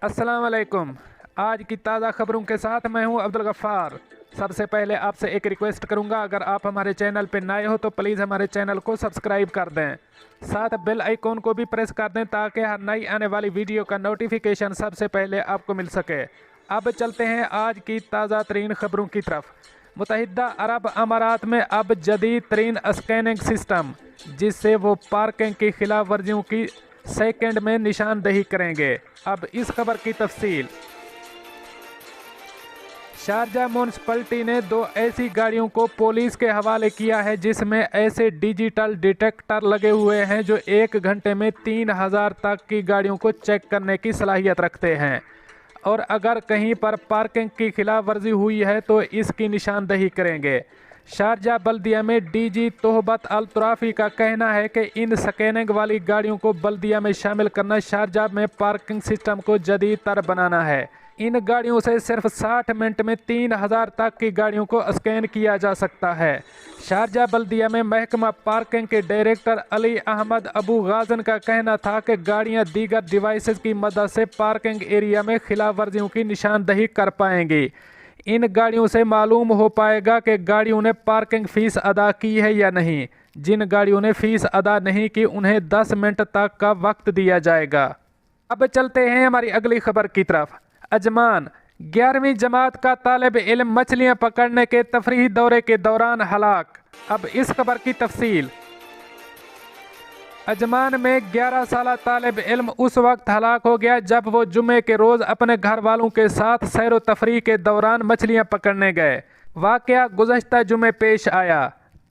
अस्सलाम वालेकुम। आज की ताज़ा खबरों के साथ मैं हूं अब्दुल गफ्फार। सबसे पहले आपसे एक रिक्वेस्ट करूंगा, अगर आप हमारे चैनल पर नए हो तो प्लीज़ हमारे चैनल को सब्सक्राइब कर दें, साथ बेल आइकॉन को भी प्रेस कर दें ताकि हर नई आने वाली वीडियो का नोटिफिकेशन सबसे पहले आपको मिल सके। अब चलते हैं आज की ताज़ा तरीन खबरों की तरफ। मुत्तहिदा अरब अमारात में अब जदीद तरीन स्कैनिंग सिस्टम, जिससे वो पार्किंग की खिलाफ वर्जियों की सेकंड में निशानदेही करेंगे। अब इस खबर की तफसील। शारजा म्यूनसिपैलिटी ने 2 ऐसी गाड़ियों को पुलिस के हवाले किया है जिसमें ऐसे डिजिटल डिटेक्टर लगे हुए हैं जो 1 घंटे में 3000 तक की गाड़ियों को चेक करने की सलाहियत रखते हैं, और अगर कहीं पर पार्किंग की खिलाफ वर्जी हुई है तो इसकी निशानदेही करेंगे। शारजा बल्दिया में डीजी तोहबत अल तुराफी का कहना है कि इन स्कैनिंग वाली गाड़ियों को बल्दिया में शामिल करना शारजा में पार्किंग सिस्टम को जदीद तर बनाना है। इन गाड़ियों से सिर्फ 60 मिनट में 3000 तक की गाड़ियों को स्कैन किया जा सकता है। शारजा बल्दिया में महकमा पार्किंग के डायरेक्टर अली अहमद अबू गाजन का कहना था कि गाड़ियां दीगर डिवाइसेस की मदद से पार्किंग एरिया में खिलाफ वर्जियों की निशानदेही कर पाएंगी। इन गाड़ियों से मालूम हो पाएगा कि गाड़ियों ने पार्किंग फ़ीस अदा की है या नहीं। जिन गाड़ियों ने फ़ीस अदा नहीं की उन्हें 10 मिनट तक का वक्त दिया जाएगा। अब चलते हैं हमारी अगली खबर की तरफ। अजमान 11वीं जमात का तालिब इल्म मछलियां पकड़ने के तफरीही दौरे के दौरान हलाक। अब इस खबर की तफसील। अजमान में 11 साला तालिब इल्म उस वक्त हलाक हो गया जब वो जुमे के रोज़ अपने घर वालों के साथ सैर व तफरीह के दौरान मछलियां पकड़ने गए। वाक़या गुज़श्ता जुमे पेश आया।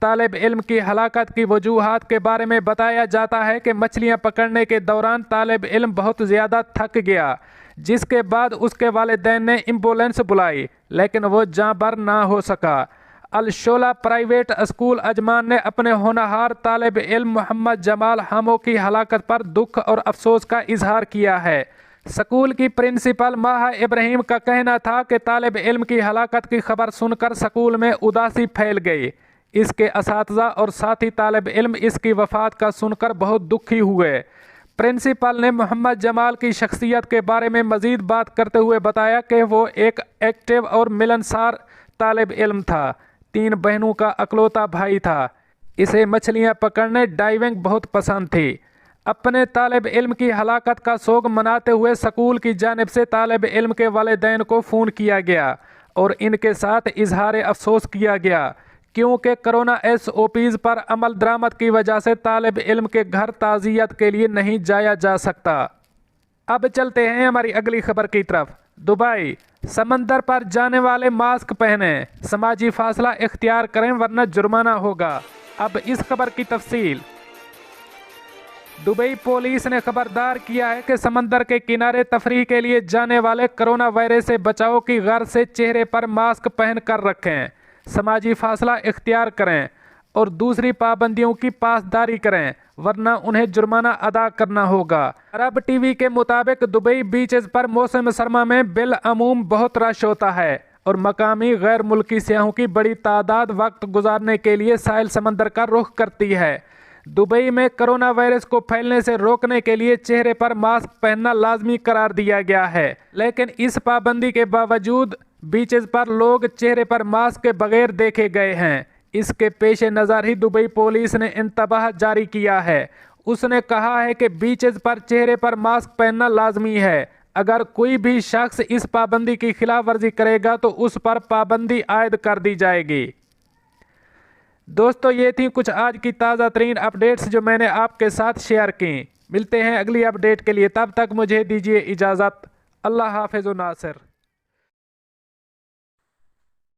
तालिब इल्म की हलाकत की वजूहात के बारे में बताया जाता है कि मछलियां पकड़ने के दौरान तालिब इल्म बहुत ज़्यादा थक गया, जिसके बाद उसके वालिदैन ने एम्बुलेंस बुलाई, लेकिन वो जाँबर ना हो सका। अल-शोला प्राइवेट स्कूल अजमान ने अपने होनहार तालिब इल्म मोहम्मद जमाल हमो की हलाकत पर दुख और अफसोस का इजहार किया है। स्कूल की प्रिंसिपल माहा इब्राहिम का कहना था कि तालिब इल्म की हलाकत की खबर सुनकर स्कूल में उदासी फैल गई। इसके असातिज़ा और साथी तालिब इल्म इसकी वफ़ात का सुनकर बहुत दुखी हुए। प्रिंसिपल ने मोहम्मद जमाल की शख्सियत के बारे में मज़ीद बात करते हुए बताया कि वो एक एक्टिव और मिलनसार तालिब इल्म था। 3 बहनों का अकलौता भाई था। इसे मछलियां पकड़ने डाइविंग बहुत पसंद थी। अपने तालिब इल्म की हलाकत का शोक मनाते हुए स्कूल की जानिब से तालिब इल्म के वालिदैन को फ़ोन किया गया और इनके साथ इजहार अफसोस किया गया, क्योंकि कोरोना SOPs पर अमल दरामद की वजह से तालिब इल्म के घर ताज़ियत के लिए नहीं जाया जा सकता। अब चलते हैं हमारी अगली खबर की तरफ। दुबई समंदर पर जाने वाले मास्क पहने, समाजी फासला इख्तियार करें वरना जुर्माना होगा। अब इस खबर की तफसील। दुबई पुलिस ने खबरदार किया है कि समंदर के किनारे तफरीह के लिए जाने वाले कोरोना वायरस से बचाव की गर्ज से चेहरे पर मास्क पहन कर रखें, समाजी फासला इख्तियार करें और दूसरी पाबंदियों की पासदारी करें वरना उन्हें जुर्माना अदा करना होगा। अरब टीवी के मुताबिक दुबई बीचेस पर मौसम सरमा में बिलअमूम बहुत रश होता है और मकामी गैर मुल्की सियाहों की बड़ी तादाद वक्त गुजारने के लिए साहिल समंदर का रुख करती है। दुबई में कोरोना वायरस को फैलने से रोकने के लिए चेहरे पर मास्क पहनना लाजमी करार दिया गया है, लेकिन इस पाबंदी के बावजूद बीचेस पर लोग चेहरे पर मास्क के बगैर देखे गए हैं। इसके पेश नज़र ही दुबई पुलिस ने इंतबाह जारी किया है। उसने कहा है कि बीचेस पर चेहरे पर मास्क पहनना लाजमी है। अगर कोई भी शख्स इस पाबंदी की खिलाफ वर्जी करेगा तो उस पर पाबंदी आयद कर दी जाएगी। दोस्तों, ये थी कुछ आज की ताज़ा तरीन अपडेट्स जो मैंने आपके साथ शेयर की। मिलते हैं अगली अपडेट के लिए, तब तक मुझे दीजिए इजाज़त। अल्लाह हाफ़िज़ नासिर।